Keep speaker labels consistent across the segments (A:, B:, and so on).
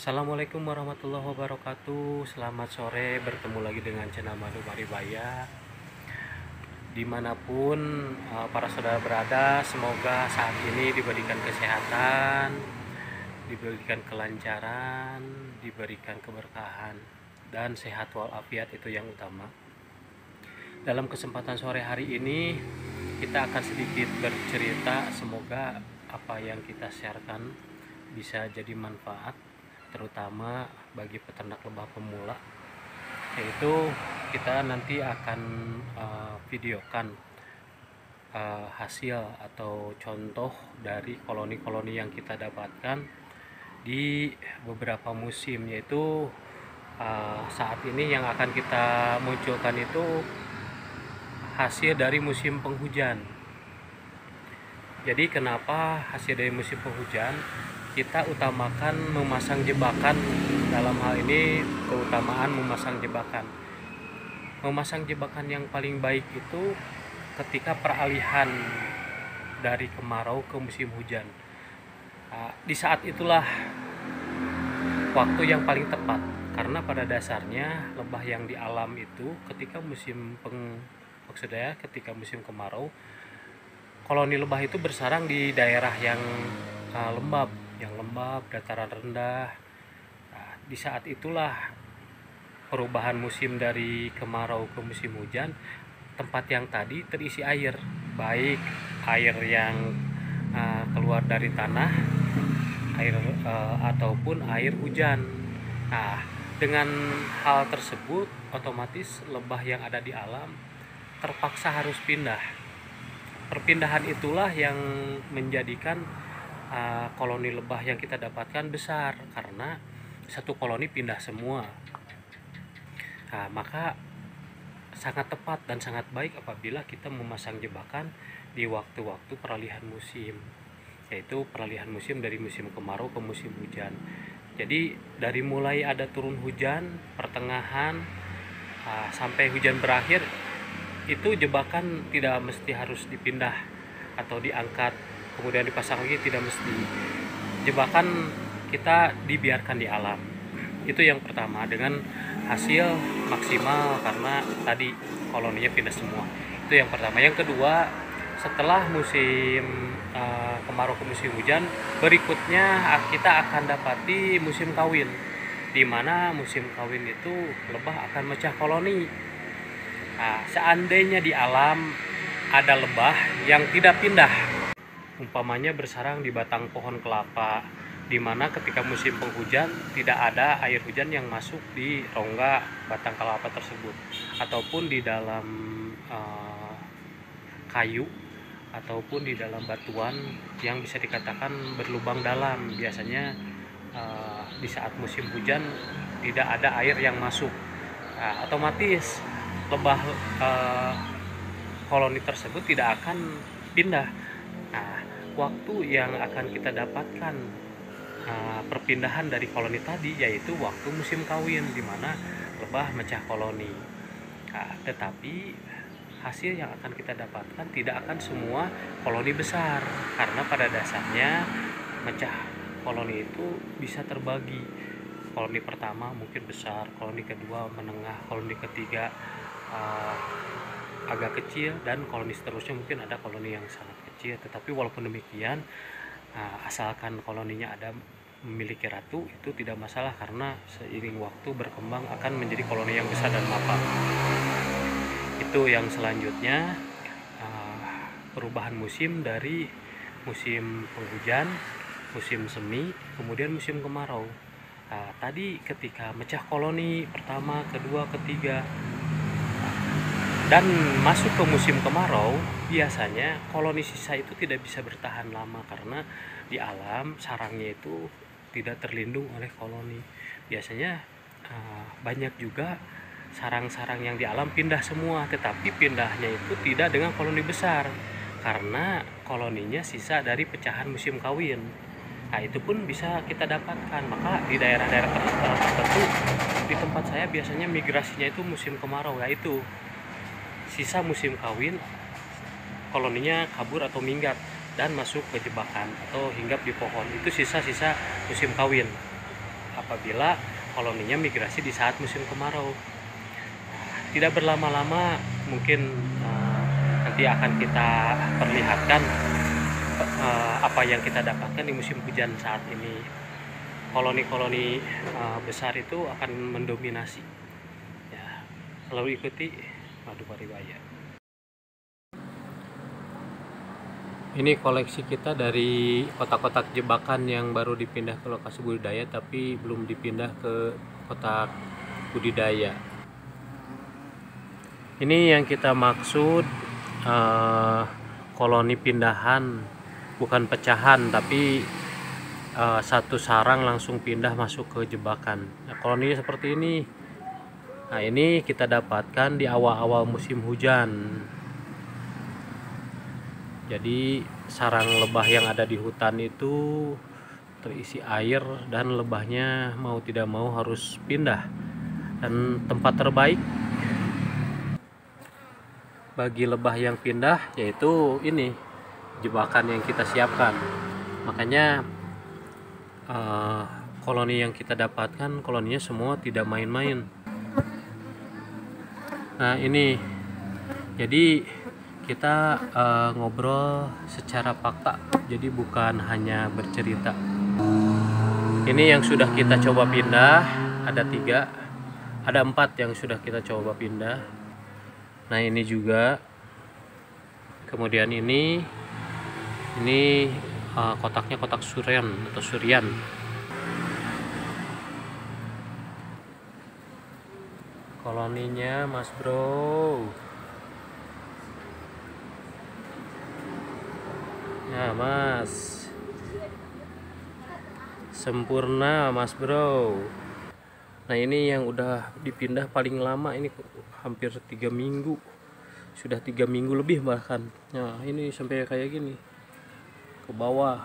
A: Assalamualaikum warahmatullahi wabarakatuh. Selamat sore, bertemu lagi dengan channel Madu Maribaya. Dimanapun para saudara berada, semoga saat ini diberikan kesehatan, diberikan kelancaran, diberikan keberkahan, dan sehat walafiat itu yang utama. Dalam kesempatan sore hari ini, kita akan sedikit bercerita. Semoga apa yang kita sharekan bisa jadi manfaat, terutama bagi peternak lebah pemula, yaitu kita nanti akan videokan hasil atau contoh dari koloni-koloni yang kita dapatkan di beberapa musim, yaitu saat ini yang akan kita munculkan itu hasil dari musim penghujan. Jadi kenapa hasil dari musim penghujan? Kita utamakan memasang jebakan. Dalam hal ini keutamaan memasang jebakan. Memasang jebakan yang paling baik itu ketika peralihan dari kemarau ke musim hujan. Di saat itulah waktu yang paling tepat, karena pada dasarnya lebah yang di alam itu ketika musim ketika musim kemarau, koloni lebah itu bersarang di daerah yang lembab, dataran rendah. Di saat itulah perubahan musim dari kemarau ke musim hujan, tempat yang tadi terisi air, baik air yang keluar dari tanah, air ataupun air hujan. Dengan hal tersebut, otomatis lebah yang ada di alam terpaksa harus pindah. Perpindahan itulah yang menjadikan koloni lebah yang kita dapatkan besar, karena satu koloni pindah semua. Maka sangat tepat dan sangat baik apabila kita memasang jebakan di waktu-waktu peralihan musim, yaitu peralihan musim dari musim kemarau ke musim hujan. Jadi dari mulai ada turun hujan, pertengahan sampai hujan berakhir, itu jebakan tidak mesti harus dipindah atau diangkat kemudian dipasang lagi, tidak mesti. Jebakan kita dibiarkan di alam. Itu yang pertama, dengan hasil maksimal karena tadi koloninya pindah semua. Itu yang pertama. Yang kedua, setelah musim kemarau ke musim hujan, berikutnya kita akan dapati musim kawin, di mana musim kawin itu lebah akan mecah koloni. Seandainya di alam ada lebah yang tidak pindah, umpamanya bersarang di batang pohon kelapa, di mana ketika musim penghujan tidak ada air hujan yang masuk di rongga batang kelapa tersebut, ataupun di dalam kayu, ataupun di dalam batuan yang bisa dikatakan berlubang dalam. Biasanya di saat musim hujan tidak ada air yang masuk, otomatis lebah koloni tersebut tidak akan pindah. Waktu yang akan kita dapatkan perpindahan dari koloni tadi yaitu waktu musim kawin, di mana lebah mecah koloni. Tetapi hasil yang akan kita dapatkan tidak akan semua koloni besar, karena pada dasarnya mecah koloni itu bisa terbagi. Koloni pertama mungkin besar, koloni kedua menengah, koloni ketiga agak kecil, dan koloni seterusnya mungkin ada koloni yang sangat kecil. Tetapi walaupun demikian, asalkan koloninya ada memiliki ratu, itu tidak masalah, karena seiring waktu berkembang akan menjadi koloni yang besar dan mapan. Itu yang selanjutnya, perubahan musim dari musim penghujan, musim semi, kemudian musim kemarau. Tadi ketika mecah koloni pertama, kedua, ketiga, dan masuk ke musim kemarau, biasanya koloni sisa itu tidak bisa bertahan lama, karena di alam sarangnya itu tidak terlindung oleh koloni. Biasanya banyak juga sarang-sarang yang di alam pindah semua, tetapi pindahnya itu tidak dengan koloni besar, karena koloninya sisa dari pecahan musim kawin. Itu pun bisa kita dapatkan. Maka di daerah-daerah tertentu di tempat saya biasanya migrasinya itu musim kemarau, yaitu sisa musim kawin koloninya kabur atau minggat dan masuk ke jebakan atau hinggap di pohon. Itu sisa-sisa musim kawin. apabila koloninya migrasi di saat musim kemarau. Tidak berlama-lama, mungkin nanti akan kita perlihatkan apa yang kita dapatkan di musim hujan saat ini. Koloni-koloni besar itu akan mendominasi. Ya, selalu ikuti Madu Maribaya. Ini koleksi kita dari kotak-kotak jebakan yang baru dipindah ke lokasi budidaya tapi belum dipindah ke kotak budidaya. Ini yang kita maksud koloni pindahan, bukan pecahan, tapi satu sarang langsung pindah masuk ke jebakan. Nah, koloninya seperti ini. Nah, ini kita dapatkan di awal-awal musim hujan. Jadi sarang lebah yang ada di hutan itu terisi air dan lebahnya mau tidak mau harus pindah. Dan tempat terbaik bagi lebah yang pindah yaitu ini, jebakan yang kita siapkan. Makanya koloni yang kita dapatkan, koloninya semua tidak main-main. Nah ini, jadi kita ngobrol secara fakta, jadi bukan hanya bercerita. Ini yang sudah kita coba pindah, ada 3, ada 4 yang sudah kita coba pindah. Nah ini juga, kemudian ini kotaknya kotak surian atau surian. Koloninya Mas Bro. Ya Mas, sempurna Mas Bro. Nah ini yang udah dipindah paling lama, ini hampir 3 minggu, sudah 3 minggu lebih bahkan. Nah ini sampai kayak gini ke bawah,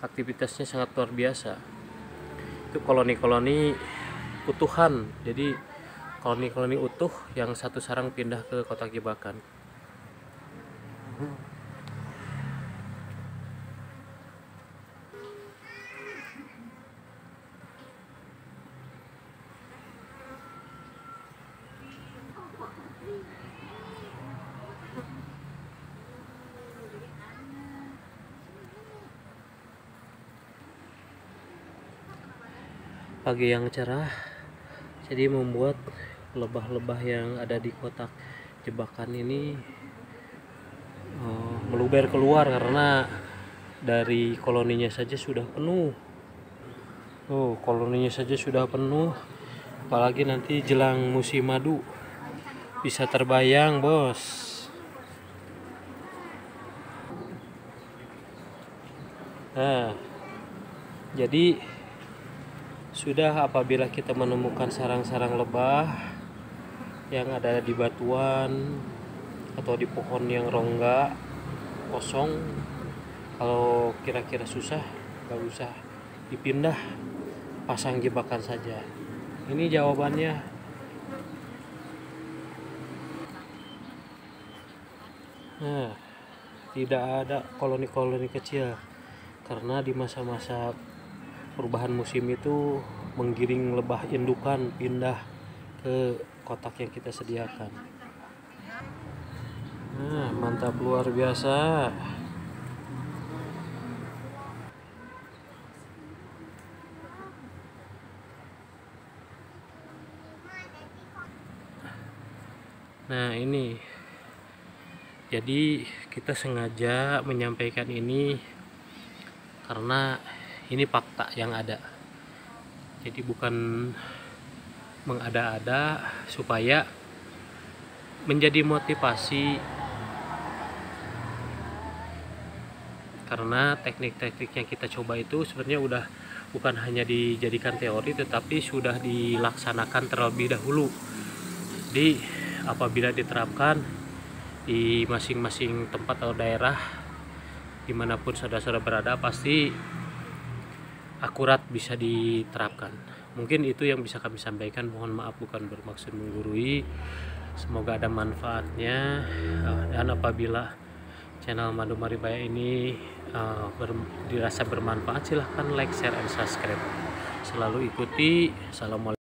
A: aktivitasnya sangat luar biasa. Itu koloni-koloni utuhan, jadi koloni-koloni utuh yang satu sarang pindah ke kotak jebakan. Pagi yang cerah jadi membuat lebah-lebah yang ada di kotak jebakan ini meluber keluar karena dari koloninya saja sudah penuh. Koloninya saja sudah penuh, apalagi nanti jelang musim madu, bisa terbayang bos. Nah jadi sudah, apabila kita menemukan sarang-sarang lebah yang ada di batuan atau di pohon yang rongga kosong, kalau kira-kira susah, gak usah dipindah, pasang jebakan saja. Ini jawabannya. Nah, tidak ada koloni-koloni kecil karena di masa-masa perubahan musim itu menggiring lebah indukan pindah ke kotak yang kita sediakan. Nah, mantap luar biasa. Nah ini, jadi kita sengaja menyampaikan ini karena ini fakta yang ada, jadi bukan mengada-ada, supaya menjadi motivasi. Karena teknik-teknik yang kita coba itu sebenarnya udah bukan hanya dijadikan teori, tetapi sudah dilaksanakan terlebih dahulu. Jadi apabila diterapkan di masing-masing tempat atau daerah dimanapun saudara-saudara berada, pasti akurat bisa diterapkan. Mungkin itu yang bisa kami sampaikan. Mohon maaf, bukan bermaksud menggurui. Semoga ada manfaatnya. Dan apabila channel Madu Maribaya ini dirasa bermanfaat, silahkan like, share, and subscribe. selalu ikuti. Assalamualaikum.